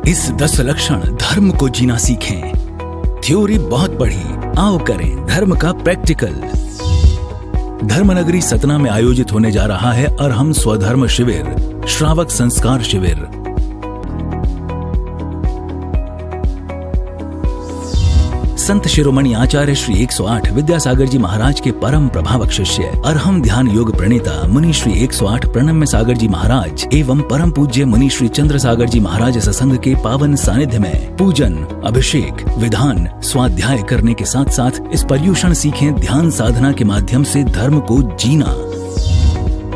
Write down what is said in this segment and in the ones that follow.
इस 10 लक्षण धर्म को जीना सीखें। थ्योरी बहुत पढ़ी, आओ करें धर्म का प्रैक्टिकल। धर्मनगरी सतना में आयोजित होने जा रहा है अरहम स्वधर्म शिविर, श्रावक संस्कार शिविर। संत शिरोमणि आचार्य श्री 108 विद्यासागर जी महाराज के परम प्रभावक शिष्य, अरहम ध्यान योग प्रणेता मुनि श्री 108 प्रणम्य सागर जी महाराज एवं परम पूज्य मुनि श्री चंद्र सागर जी महाराज सत्संग के पावन सानिध्य में पूजन, अभिषेक, विधान, स्वाध्याय करने के साथ साथ इस पर्युषण सीखें ध्यान साधना के माध्यम से धर्म को जीना।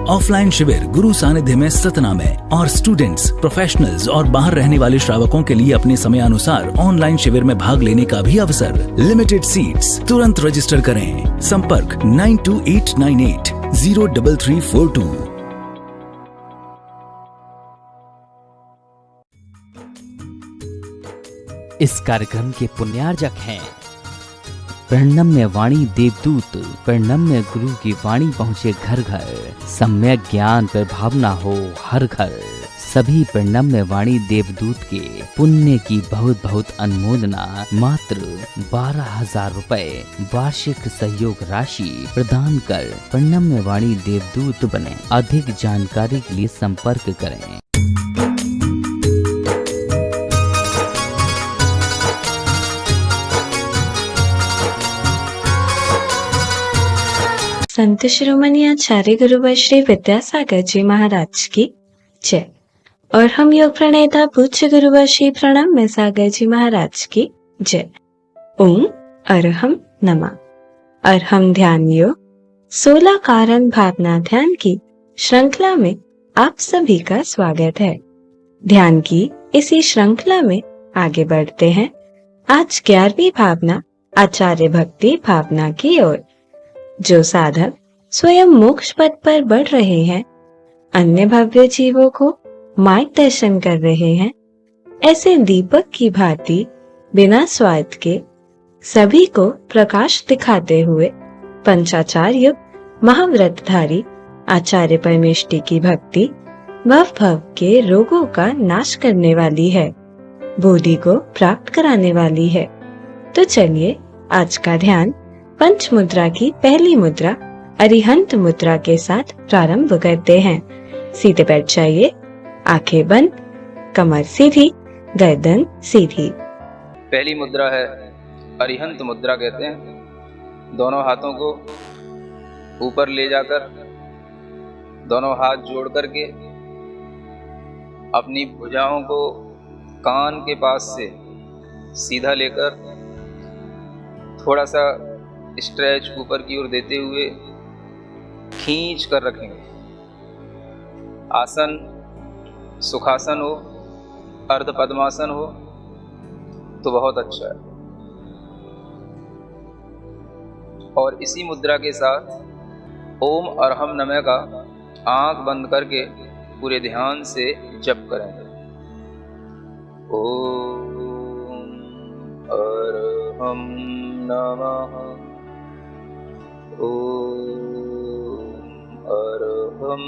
ऑफलाइन शिविर गुरु सानिध्य में सतना में और स्टूडेंट्स, प्रोफेशनल्स और बाहर रहने वाले श्रावकों के लिए अपने समय अनुसार ऑनलाइन शिविर में भाग लेने का भी अवसर। लिमिटेड सीट्स, तुरंत रजिस्टर करें। संपर्क 9289803342। इस कार्यक्रम के पुण्यार्जक हैं प्रणम्य वाणी देवदूत। प्रणम्य गुरु की वाणी पहुँचे घर घर, सम्यक ज्ञान पर भावना हो हर घर। सभी प्रणम्य वाणी देवदूत के पुण्य की बहुत बहुत अनुमोदना मात्र 12,000 रुपए वार्षिक सहयोग राशि प्रदान कर प्रणम्य वाणी देवदूत बने। अधिक जानकारी के लिए संपर्क करें। संत शिरोमणि आचार्य गुरुवर श्री विद्यासागर जी महाराज की जय। और हम योग प्रणेता पूज्य गुरुवर श्री प्रणम्य सागर जी महाराज की जय। ओम अरहम नमः। अरहम ध्यान योग 16 कारण भावना ध्यान की श्रृंखला में आप सभी का स्वागत है। ध्यान की इसी श्रृंखला में आगे बढ़ते हैं। आज 11वीं भावना आचार्य भक्ति भावना की ओर। जो साधक स्वयं मोक्ष पथ पर बढ़ रहे हैं, अन्य भव्य जीवों को मार्गदर्शन कर रहे हैं, ऐसे दीपक की भांति बिना स्वार्थ के सभी को प्रकाश दिखाते हुए पंचाचार युग महाव्रतधारी आचार्य परमेष्टि की भक्ति भव भव के रोगों का नाश करने वाली है, बोधि को प्राप्त कराने वाली है। तो चलिए आज का ध्यान पंच मुद्रा की पहली मुद्रा अरिहंत मुद्रा के साथ प्रारंभ करते हैं। सीधे बैठ जाइए, आंखें बंद, कमर सीधी, गर्दन सीधी। पहली मुद्रा है अरिहंत मुद्रा कहते हैं। दोनों हाथों को ऊपर ले जाकर दोनों हाथ जोड़ करके अपनी भुजाओं को कान के पास से सीधा लेकर थोड़ा सा स्ट्रेच ऊपर की ओर देते हुए खींच कर रखेंगे। आसन सुखासन हो, अर्ध पद्मासन हो तो बहुत अच्छा है। और इसी मुद्रा के साथ ओम अरहम नमः का आंख बंद करके पूरे ध्यान से जप करेंगे। ओम अरहम नमः, ओम अरहम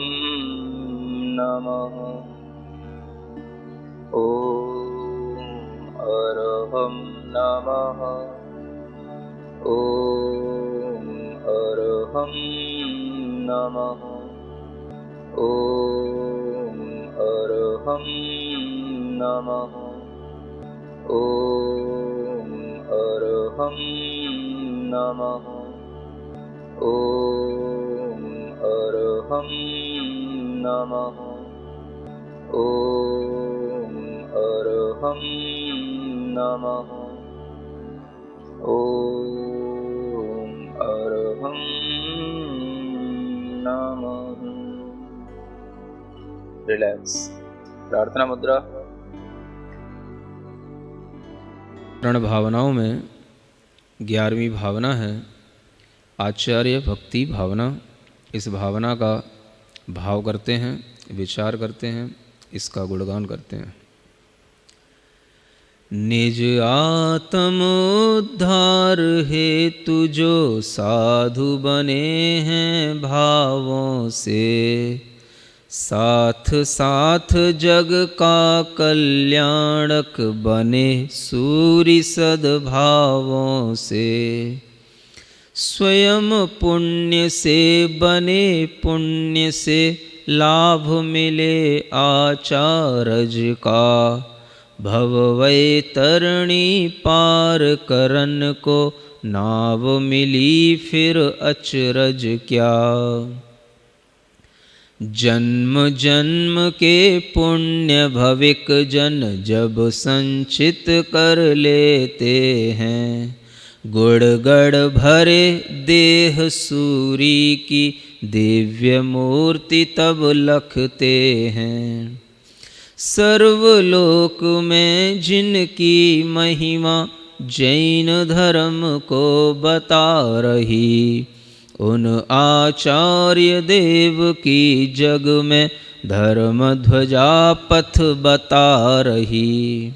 नमः, ओम अरहम नमः, ओम अरहम नमः, ओम अरहम नमः, ओम अरहम नमः, ओम अरहम नमः, ओम अरहम नमः, ओम अरहम नमः। रिलैक्स। प्रार्थना मुद्रा। प्रण भावनाओं में 11वीं भावना है आचार्य भक्ति भावना। इस भावना का भाव करते हैं, विचार करते हैं, इसका गुणगान करते हैं। निज आत्मोद्धार हेतु जो साधु बने हैं भावों से, साथ साथ जग का कल्याणक बने सूरि सद्भावों से। स्वयं पुण्य से बने पुण्य से लाभ मिले आचारज का। भव वैतरणी पार करन को नाव मिली फिर अचरज क्या। जन्म जन्म के पुण्य भविक जन जब संचित कर लेते हैं। गुड़ गढ़ भरे देह सूरी की दिव्य मूर्ति तब लखते हैं। सर्वलोक में जिनकी महिमा जैन धर्म को बता रही। उन आचार्य देव की जग में धर्म ध्वजा पथ बता रही।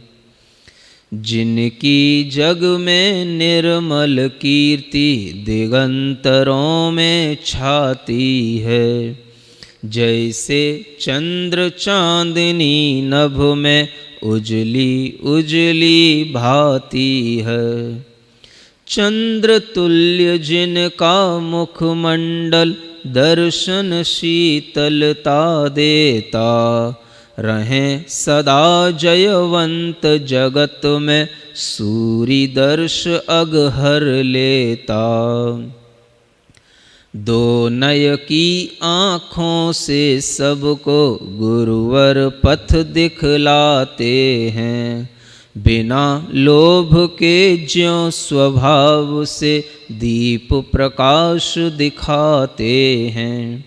जिनकी जग में निर्मल कीर्ति दिगंतरों में छाती है। जैसे चंद्र चांदनी नभ में उजली उजली भाती है। चंद्र तुल्य जिनका मुखमंडल दर्शन शीतलता देता। रहें सदा जयवंत जगत में सूरि दर्श अगहर लेता। दो नय की आँखों से सबको गुरुवर पथ दिखलाते हैं। बिना लोभ के ज्यों स्वभाव से दीप प्रकाश दिखाते हैं।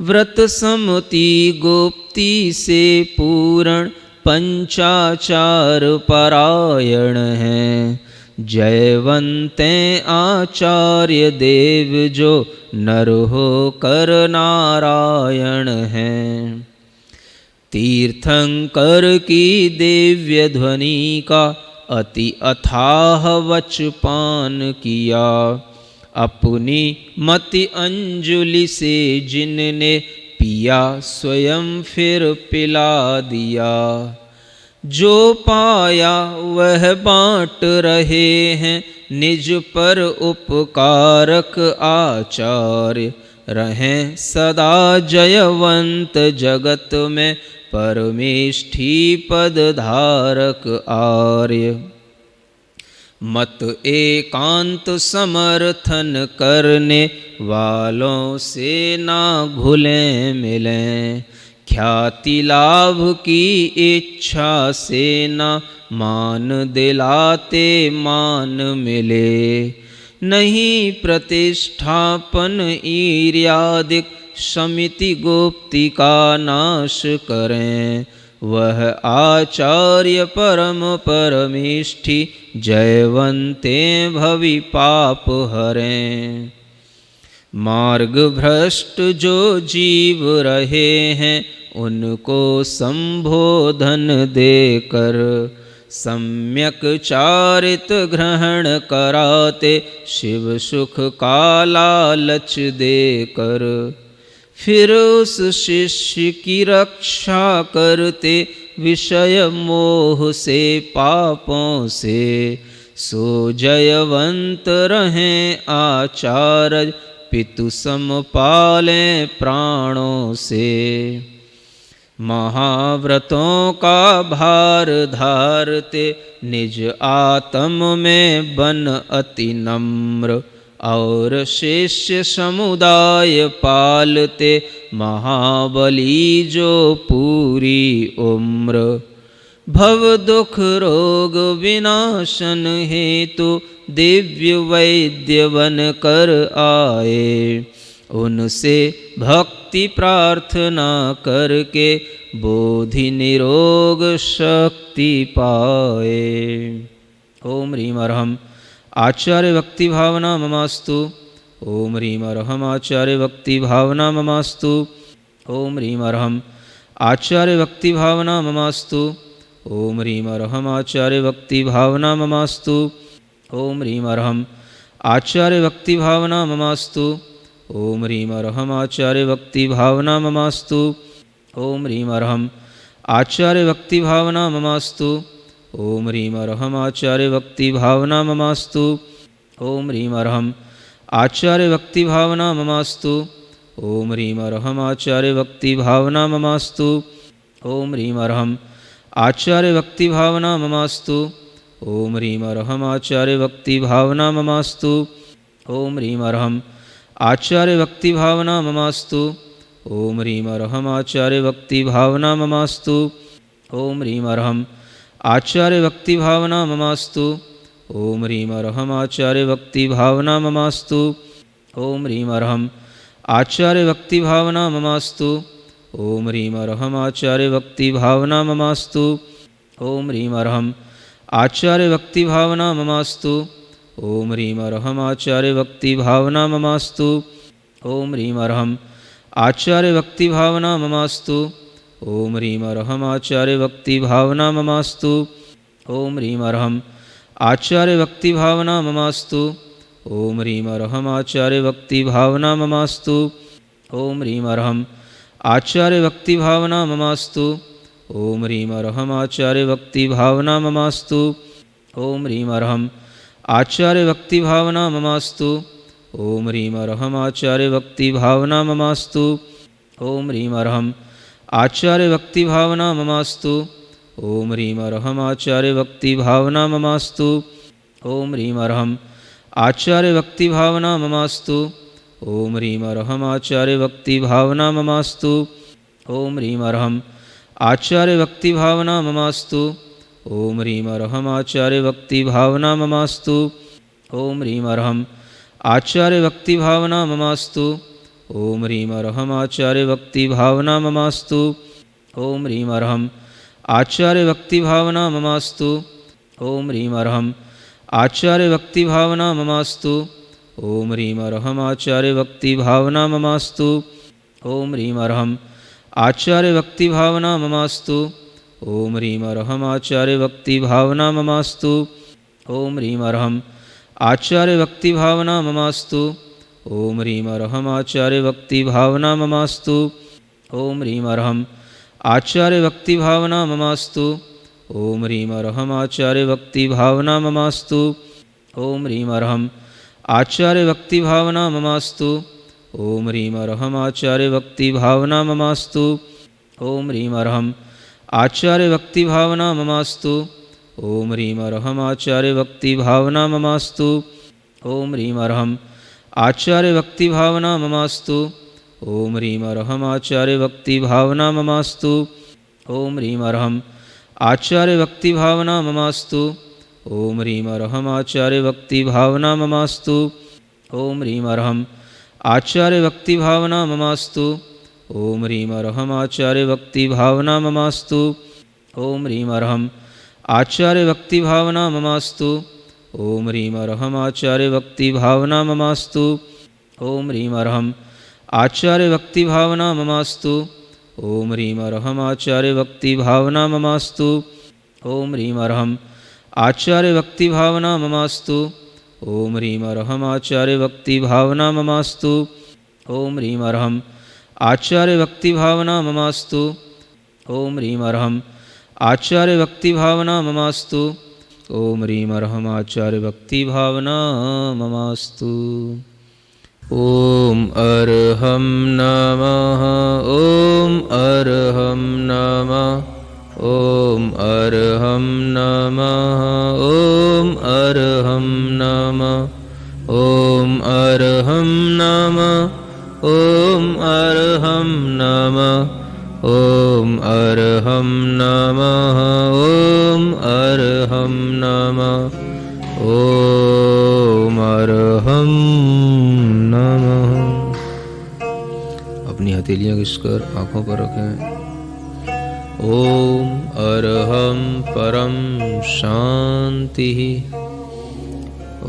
व्रत समति गोप्ती से पूर्ण पंचाचार परायण हैं। जयवंते आचार्य देव जो नर हो कर नारायण हैं। तीर्थंकर की दिव्य ध्वनि का अति अथाह वचपान किया। अपनी मति अंजुलि से जिनने पिया स्वयं फिर पिला दिया। जो पाया वह बाँट रहे हैं निज पर उपकारक आचार्य। रहें सदा जयवंत जगत में परमेष्ठी पद धारक आर्य। मत एकांत समर्थन करने वालों से ना घुलें मिलें। ख्याति लाभ की इच्छा से ना मान दिलाते मान मिले। नहीं प्रतिष्ठापन ईर्यादिक समिति गुप्ति का नाश करें। वह आचार्य परम परमेष्ठी जयवंते भवि पाप हरें। मार्ग भ्रष्ट जो जीव रहे हैं उनको संबोधन देकर सम्यक चारित ग्रहण कराते शिव सुख का लालच देकर। फिर उस शिष्य की रक्षा करते विषय मोह से पापों से। सो जयवंत रहें आचार्य पितु सम पालें प्राणों से। महाव्रतों का भार धारते निज आत्म में बन अति नम्र। और शिष्य समुदाय पालते महाबली जो पूरी उम्र। भव दुख रोग विनाशन हेतु दिव्य वैद्य बन कर आए। उनसे भक्ति प्रार्थना करके बोधि निरोग शक्ति पाए। ओम ह्रीम अरहम आचार्य भक्ति भावना ममास्तु। ओम ह्रीम अरहम आचार्य भक्ति भावना ममास्तु। ओम ह्रीम अरहम आचार्य भक्ति भावना ममास्तु। ओम ह्रीम अरहम आचार्य भक्ति भावना ममास्तु। ओम ह्रीम अरहम आचार्य भक्ति भावना ममास्तु। ओम ह्रीम अरहम आचार्य भक्ति भावना ममास्तु। ओम ह्रीम अर्हम आचार्य भक्ति भावना ममास्तु। ओम ह्रीम अर्हम आचार्य भक्ति भावना ममास्तु। ओम ह्रीम अर्हम आचार्य भक्ति भावना ममास्तु। ओम ह्रीम अर्हम आचार्य भक्ति भावना ममास्तु। ओम ह्रीम अर्हम आचार्य भक्ति भावना ममास्तु। ओम ह्रीम अर्हम आचार्य भक्ति भावना ममास्तु। ओम ह्रीम अर्हम आचार्य भक्ति भावना ममास्तु। ओम ह्रीम अर्हम आचार्य भक्ति भावना ममास्तु। ओम ह्रीम अर्हम आचार्य भक्ति भावना ममास्तु। ओम ह्रीम अर्हम आचार्य भक्ति भावना ममास्तु। ओम ह्रीम अर्हम आचार्य भक्ति भावना ममास्तु। ओम ह्रीम अर्हम आचार्य भक्ति भावना ममास्तु। ओम ह्रीम अर्हम आचार्य भक्ति भावना ममास्तु। ओम ह्रीम अर्हम आचार्य भक्ति भावना ममास्तु। ओम ह्रीम अर्हम आचार्य भक्ति भावना ममास्तु। ओम ह्रीम अर्हम आचार्य भक्ति भावना ममास्तु। ओम ह्रीम अर्हम आचार्य भक्ति भावना ममास्तु। ओम ह्रीम अर्हम आचार्य भक्ति भावना ममास्तु। ओम ह्रीम अर्हम आचार्य भक्ति भावना ममास्तु। ओम ह्रीम अर्हम आचार्य भक्ति भावना ममास्तु। ओम ह्रीम अर्हम आचार्य भक्ति भावना ममास्तु। ओम ह्रीम अर्हम आचार्य भक्ति भावना ममास्तु। ओम ह्रीम अर्हम आचार्य भक्ति भावना ममास्तु। ओम ह्रीम अर्हम आचार्य भक्ति भावना ममास्तु। ओम ह्रीम अर्हम आचार्य भक्ति भावना ममास्तु। ओम ह्रीम अर्हम आचार्य भक्ति भावना ममास्तु। ओम ह्रीम अर्हम आचार्य भक्ति भावना ममास्तु। ओम ह्रीम अर्हम आचार्य भक्ति भावना ममास्तु। ओम ह्रीम अर्हम आचार्य भक्ति भावना ममास्तु। ओम ह्रीम अर्हम आचार्य भक्ति भावना ममास्तु। ओम ह्रीम अर्हम आचार्य भक्ति भावना ममास्तु। ओम ह्रीम अर्हम आचार्य भक्ति भावना ममास्तु। ओम ह्रीम अर्हम आचार्य भक्ति भावना ममास्तु। ओम ह्रीम अर्हम आचार्य भक्ति भावना ममास्तु। ओम ह्रीम अर्हम आचार्य भक्ति भावना ममास्तु। ओम ह्रीम अर्हम आचार्य भक्ति भावना ममास्तु। ओम ह्रीम अर्हम आचार्य भक्ति भावना ममास्तु। ओम ह्रीम अर्हम आचार्य भक्ति भावना ममास्तु। ओम ह्रीम अर्हम आचार्य भक्ति भावना ममास्तु। ओम ह्रीम अर्हम आचार्य भक्ति भावना ममास्तु। ओम ह्रीम अर्हम आचार्य भक्ति भावना ममास्तु। ओम ह्रीम अर्हम आचार्य भक्ति भावना ममास्तु। ओम ह्रीम अर्हम आचार्य भक्ति भावना ममास्तु। ओम ह्रीम अर्हम आचार्य भक्ति भावना ममास्तु। ओम ह्रीम अर्हम आचार्य भक्ति भावना ममास्तु। ओम ह्रीम अर्हम आचार्य भक्ति भावना ममास्तु। ओम ह्रीम अर्हम आचार्य भक्ति भावना ममास्तु। ओम ह्रीम अर्हम आचार्य भक्ति भावना ममास्तु। ओम ह्रीम अर्हम आचार्य भक्ति भावना ममास्तु। ओम ह्रीम अर्हम आचार्य भक्ति भावना ममास्तु। ओम ह्रीम अर्हम आचार्य भक्ति भावना ममास्तु। ओम ह्रीम अर्हम आचार्य भक्ति भावना ममास्तु। ओम ह्रीम अर्हम आचार्य भक्ति भावना ममास्तु। ओम ह्रीम अर्हम आचार्य भक्ति भावना ममास्तु। ओम ह्रीम अर्हम आचार्य भक्ति भावना ममास्तु। ओम ह्रीम अर्हम आचार्य भक्ति भावना ममास्तु। ओम ह्रीम अर्हम आचार्य भक्ति भावना ममास्तु। ओम ह्रीम अर्हम आचार्य भक्ति भावना ममास्तु। ओम अर्हम नमः। ओम अर्हम नमः। ओम अर्हम नमः। ओम अर्हम नमः। ओम अर्हम नमः। ओम अर्हम नमः। ओम अर्हम नमः। ओम अर्हम नमः। ओम अर्हम नमः। अपनी हथेलियां घिसकर आंखों पर रखें। ओम अर्हम परम शांति।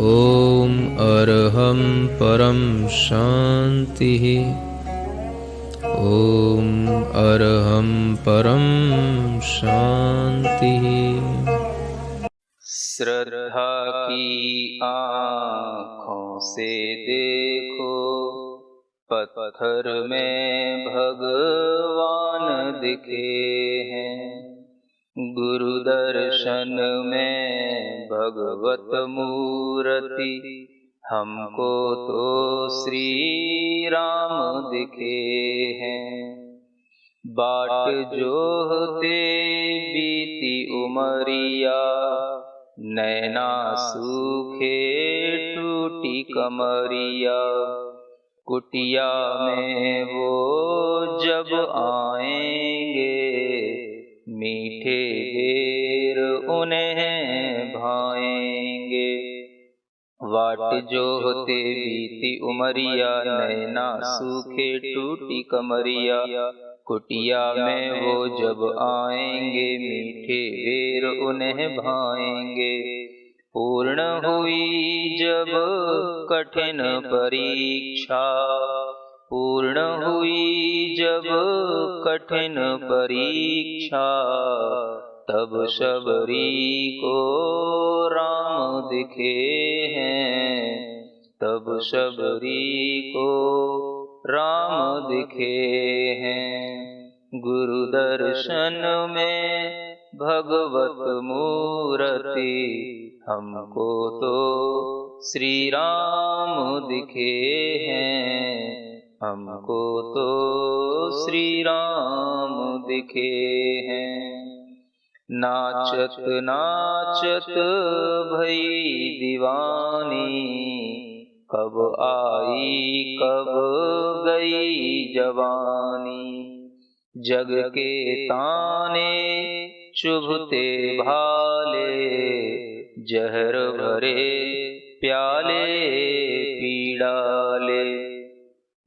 ओम अर्हम परम शांति। ओम अर्हम परम शांति। श्रद्धा की आँखों से देखो पत्थर में भगवान दिखे हैं, गुरु दर्शन में भगवत मूर्ति, हमको तो श्री राम दिखे हैं। बाट जोहते बीती उमरिया, नैना सूखे टूटी कमरिया, कुटिया में वो जब आएंगे, मीठे बेर उन्हें भाएंगे। वाट जोहते बीती उमरिया, नैना सूखे टूटी कमरिया, कुटिया में वो जब आएंगे, मीठे बेर उन्हें भाएंगे। पूर्ण हुई जब कठिन परीक्षा, पूर्ण हुई जब कठिन परीक्षा, तब शबरी को राम दिखे हैं, तब शबरी को राम दिखे हैं। गुरु दर्शन में भगवत मूर्ति, हमको तो श्री राम दिखे हैं, हमको तो श्री राम दिखे हैं। नाचत नाचत भई दीवानी, कब आई कब गई जवानी। जग के ताने चुभते भाले, जहर भरे प्याले पीड़ाले।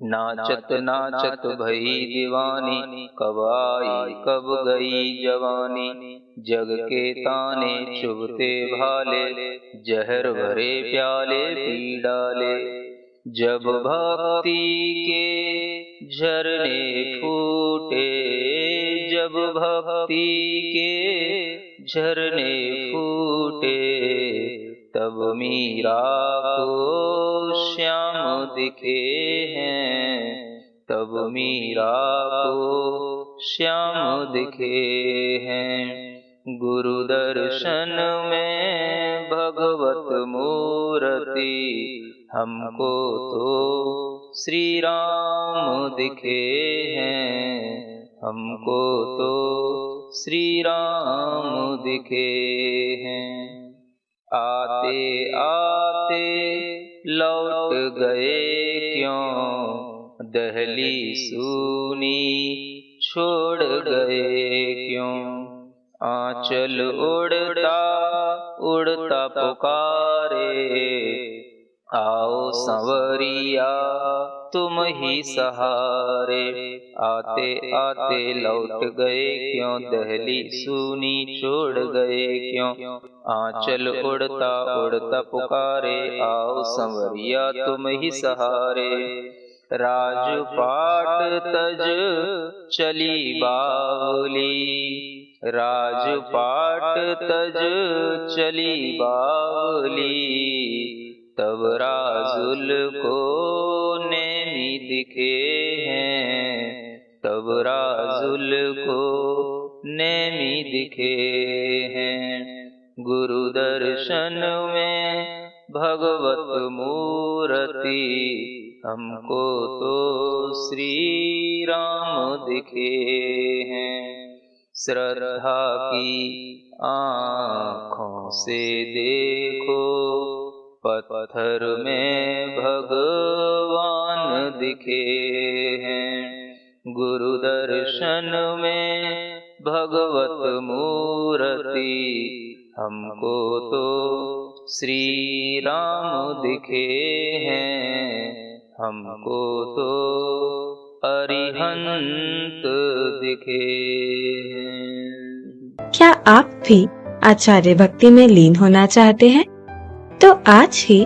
नाचत नाचत भई दीवानी, कब आई कब गई जवानी। जग के ताने चुभते भाले, जहर भरे प्याले पीड़ाले। जब भक्ति के झरने फूटे, जब भक्ति के झरने फूटे, तब मीरा को श्याम दिखे हैं, तब मीरा को श्याम दिखे हैं। गुरु दर्शन में भगवत मूर्ति, हमको तो श्री राम दिखे हैं, हमको तो श्री राम दिखे हैं। आते आते लौट गए क्यों, दहली सूनी छोड़ गए क्यों। आंचल उड़ता उड़ता पुकारे, आओ संवरिया तुम ही सहारे। आते आते लौट गए क्यों, दहली सूनी छोड़ गए क्यों। आंचल उड़ता उड़ता पुकारे, आओ संवरिया तुम ही सहारे। राजपाट तज चली बावली, राजपाट तज चली बावली। तब राजुल को नेमी दिखे हैं, तब राजुल को नेमी दिखे हैं। गुरु दर्शन में भगवत मूर्ति, हमको तो श्री राम दिखे हैं। श्रद्धा की आँखों से देखो, पत्थर में भगवान दिखे हैं। गुरु दर्शन में भगवत मूर्ति, हमको तो श्री राम दिखे हैं, हमको तो अरिहंत दिखे हैं। क्या आप भी आचार्य भक्ति में लीन होना चाहते हैं? तो आज ही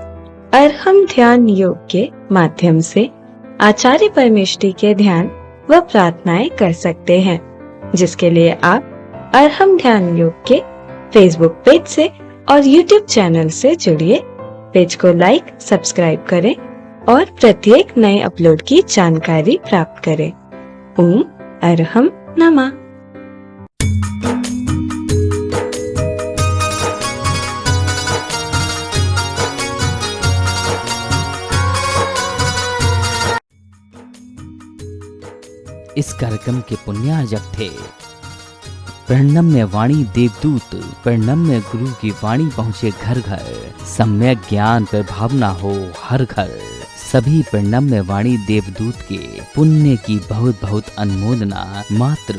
अरहम ध्यान योग के माध्यम से आचार्य परमेष्टि के ध्यान व प्रार्थनाएं कर सकते हैं, जिसके लिए आप अरहम ध्यान योग के फेसबुक पेज से और यूट्यूब चैनल से जुड़िए। पेज को लाइक, सब्सक्राइब करें और प्रत्येक नए अपलोड की जानकारी प्राप्त करें। ओम अरहम नमः। इस कार्यक्रम के पुण्यार्जक थे प्रणम्य वाणी देवदूत। प्रणम्य गुरु की वाणी पहुँचे घर घर, सम्यक ज्ञान पर भावना हो हर घर। सभी प्रणम्य वाणी देवदूत के पुण्य की बहुत बहुत अनुमोदना मात्र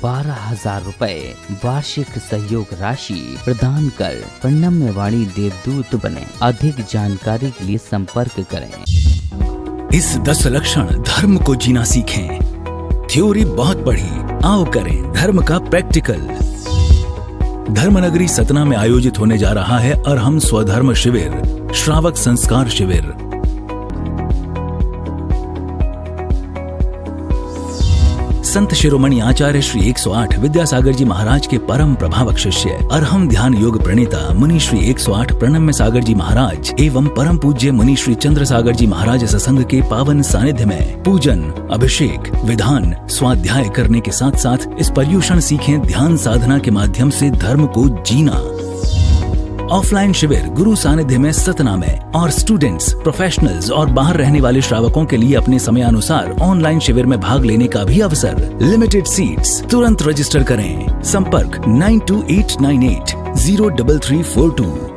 12,000 रुपए वार्षिक सहयोग राशि प्रदान कर प्रणम्य वाणी देवदूत बने। अधिक जानकारी के लिए संपर्क करें। इस 10 लक्षण धर्म को जीना सीखें। थ्योरी बहुत पढ़ी, आओ करें धर्म का प्रैक्टिकल। धर्मनगरी सतना में आयोजित होने जा रहा है अरहम स्वधर्म शिविर, श्रावक संस्कार शिविर। संत शिरोमणि आचार्य श्री 108 विद्यासागर जी महाराज के परम प्रभावक शिष्य अरहम ध्यान योग प्रणेता मुनि श्री 108 प्रणम्य सागर जी महाराज एवं परम पूज्य मुनि श्री चंद्र सागर जी महाराज सत्संग के पावन सानिध्य में पूजन, अभिषेक, विधान, स्वाध्याय करने के साथ साथ इस पर्युषण सीखें ध्यान साधना के माध्यम से धर्म को जीना। ऑफलाइन शिविर गुरु सानिध्य में सतना में और स्टूडेंट्स, प्रोफेशनल्स और बाहर रहने वाले श्रावकों के लिए अपने समय अनुसार ऑनलाइन शिविर में भाग लेने का भी अवसर। लिमिटेड सीट्स, तुरंत रजिस्टर करें। संपर्क 9289803342।